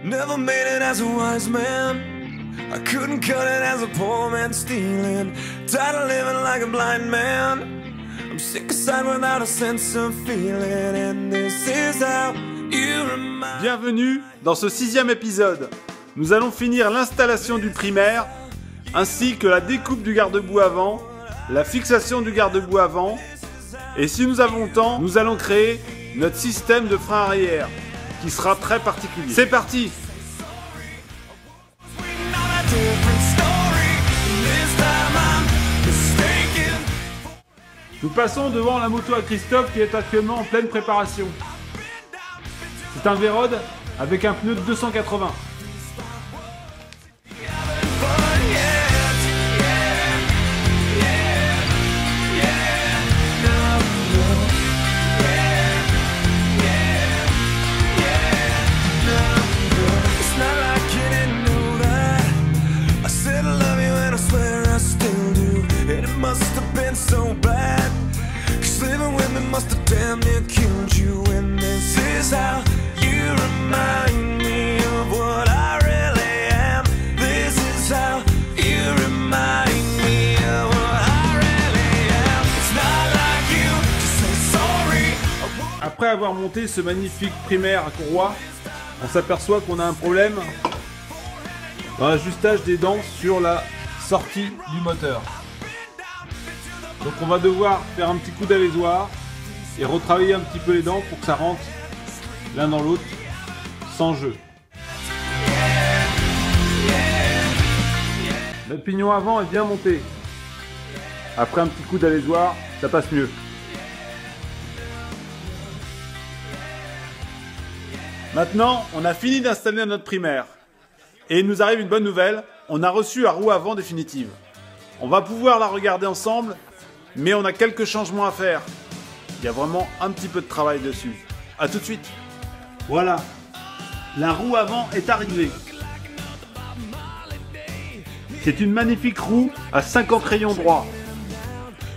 Never made it as a wise man. I couldn't cut it as a poor man stealing. Tired of living like a blind man. I'm sick aside without a sense of feeling. And this is how you remind. Bienvenue dans ce 6e épisode. Nous allons finir l'installation du primaire, ainsi que la découpe du garde-boue avant, la fixation du garde-boue avant, et si nous avons le temps, nous allons créer notre système de frein arrière, qui sera très particulier. C'est parti! Nous passons devant la moto à Christophe qui est actuellement en pleine préparation. C'est un V-Rod avec un pneu de 280. So bad, 'cause living with me must have damn near killed you. And this is how you remind me of what I really am. This is how you remind me of what I really am. It's not like you to say sorry. Après avoir monté ce magnifique primaire à courroie, on s'aperçoit qu'on a un problème dans l'ajustage des dents sur la sortie du moteur. Donc on va devoir faire un petit coup d'alésoir et retravailler un petit peu les dents pour que ça rentre l'un dans l'autre sans jeu. Le pignon avant est bien monté. Après un petit coup d'alésoir, ça passe mieux. Maintenant, on a fini d'installer notre primaire. Et il nous arrive une bonne nouvelle, on a reçu la roue avant définitive. On va pouvoir la regarder ensemble. Mais on a quelques changements à faire. Il y a vraiment un petit peu de travail dessus. A tout de suite. Voilà. La roue avant est arrivée. C'est une magnifique roue à 50 rayons droits.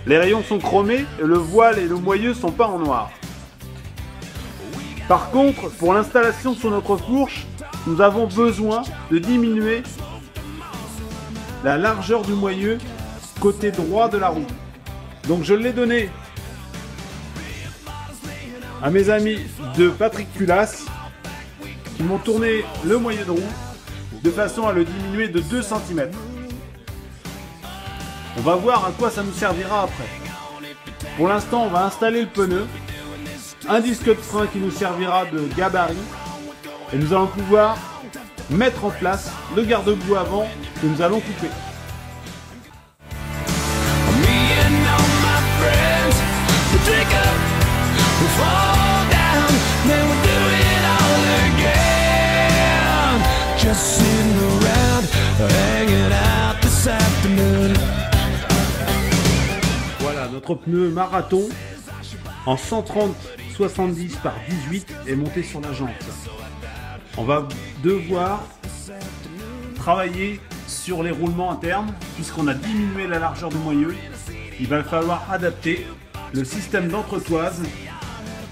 Les rayons sont chromés et le voile et le moyeu sont peints en noir. Par contre, pour l'installation sur notre fourche, nous avons besoin de diminuer la largeur du moyeu côté droit de la roue. Donc je l'ai donné à mes amis de Patrick Culas qui m'ont tourné le moyeu de roue de façon à le diminuer de 2 cm. On va voir à quoi ça nous servira après. Pour l'instant, on va installer le pneu, un disque de frein qui nous servira de gabarit et nous allons pouvoir mettre en place le garde-boue avant que nous allons couper. Drink up, we fall down, then we'll do it all again. Just sitting around, hanging out this afternoon. Voilà, notre pneu marathon en 130/70 par 18 est monté sur la jante. On va devoir travailler sur les roulements internes puisqu'on a diminué la largeur du moyeu. Il va falloir adapter le système d'entretoise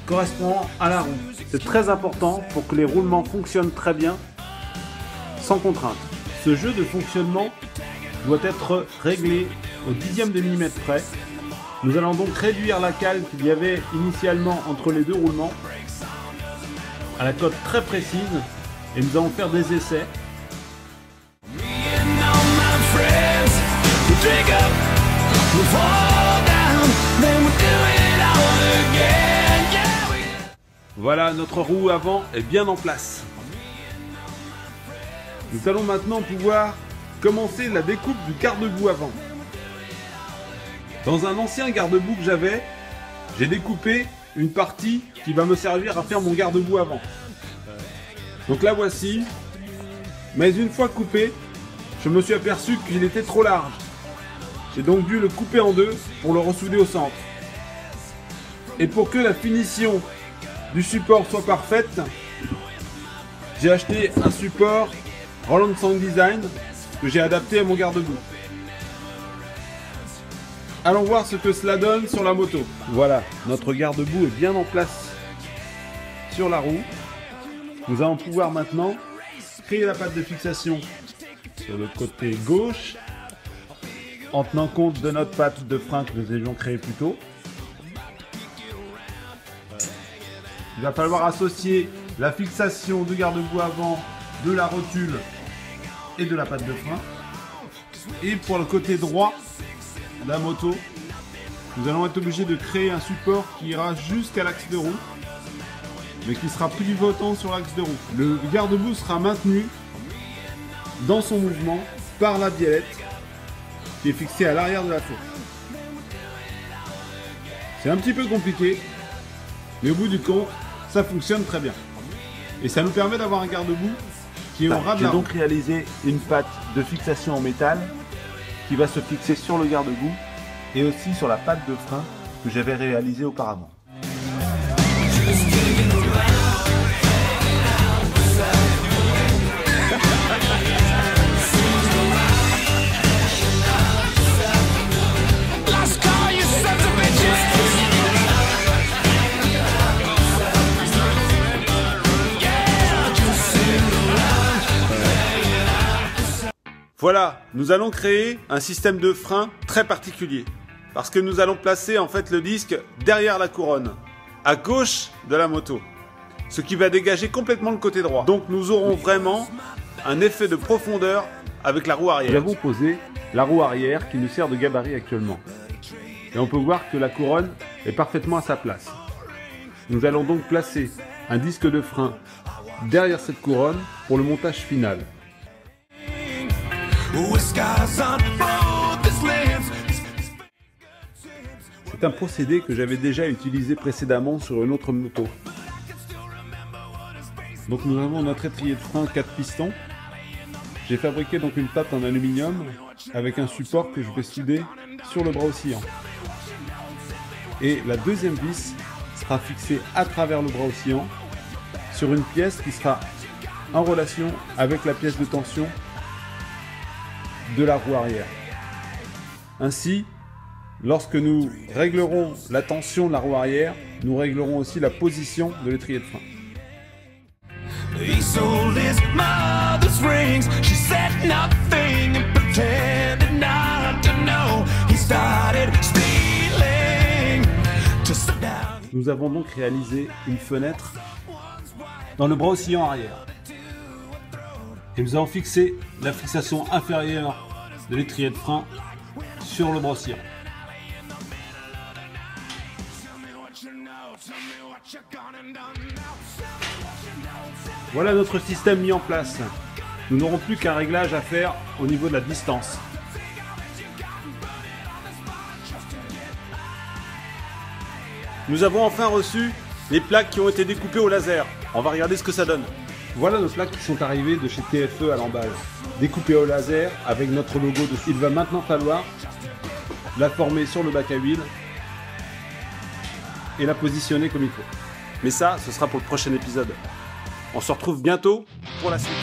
correspondant à la roue. C'est très important pour que les roulements fonctionnent très bien, sans contrainte. Ce jeu de fonctionnement doit être réglé au 10e de millimètre près. Nous allons donc réduire la cale qu'il y avait initialement entre les deux roulements à la cote très précise et nous allons faire des essais. Voilà, notre roue avant est bien en place. Nous allons maintenant pouvoir commencer la découpe du garde-boue avant. Dans un ancien garde-boue que j'avais, j'ai découpé une partie qui va me servir à faire mon garde-boue avant. Donc la voici. Mais une fois coupé, je me suis aperçu qu'il était trop large. J'ai donc dû le couper en deux pour le ressouder au centre. Et pour que la finition du support soit parfaite, j'ai acheté un support Roland Sound Design que j'ai adapté à mon garde-boue. Allons voir ce que cela donne sur la moto. Voilà, notre garde-boue est bien en place sur la roue. Nous allons pouvoir maintenant créer la patte de fixation sur le côté gauche, en tenant compte de notre patte de frein que nous avions créée plus tôt. Il va falloir associer la fixation du garde-boue avant, de la rotule et de la patte de frein. Et pour le côté droit de la moto, nous allons être obligés de créer un support qui ira jusqu'à l'axe de roue, mais qui sera pivotant sur l'axe de roue. Le garde-boue sera maintenu dans son mouvement par la biellette qui est fixée à l'arrière de la fourche. C'est un petit peu compliqué, mais au bout du compte, ça fonctionne très bien. Et ça nous permet d'avoir un garde-boue qui est au ras de la roue. J'ai donc réalisé une patte de fixation en métal qui va se fixer sur le garde-boue et aussi sur la patte de frein que j'avais réalisée auparavant. Voilà, nous allons créer un système de frein très particulier. Parce que nous allons placer en fait le disque derrière la couronne, à gauche de la moto. Ce qui va dégager complètement le côté droit. Donc nous aurons vraiment un effet de profondeur avec la roue arrière. Nous avons posé la roue arrière qui nous sert de gabarit actuellement. Et on peut voir que la couronne est parfaitement à sa place. Nous allons donc placer un disque de frein derrière cette couronne pour le montage final. C'est un procédé que j'avais déjà utilisé précédemment sur une autre moto. Donc nous avons notre étrier de frein 4 pistons. J'ai fabriqué donc une patte en aluminium avec un support que je vais souder sur le bras oscillant. Et la deuxième vis sera fixée à travers le bras oscillant sur une pièce qui sera en relation avec la pièce de tension de la roue arrière. Ainsi, lorsque nous réglerons la tension de la roue arrière, nous réglerons aussi la position de l'étrier de frein. Nous avons donc réalisé une fenêtre dans le bras oscillant arrière. Et nous avons fixé la fixation inférieure de l'étrier de frein sur le bras oscillant. Voilà notre système mis en place. Nous n'aurons plus qu'un réglage à faire au niveau de la distance. Nous avons enfin reçu les plaques qui ont été découpées au laser. On va regarder ce que ça donne. Voilà nos plaques qui sont arrivées de chez TFE à l'emballage, découpées au laser avec notre logo dessus. Il va maintenant falloir la former sur le bac à huile et la positionner comme il faut. Mais ça, ce sera pour le prochain épisode. On se retrouve bientôt pour la suite.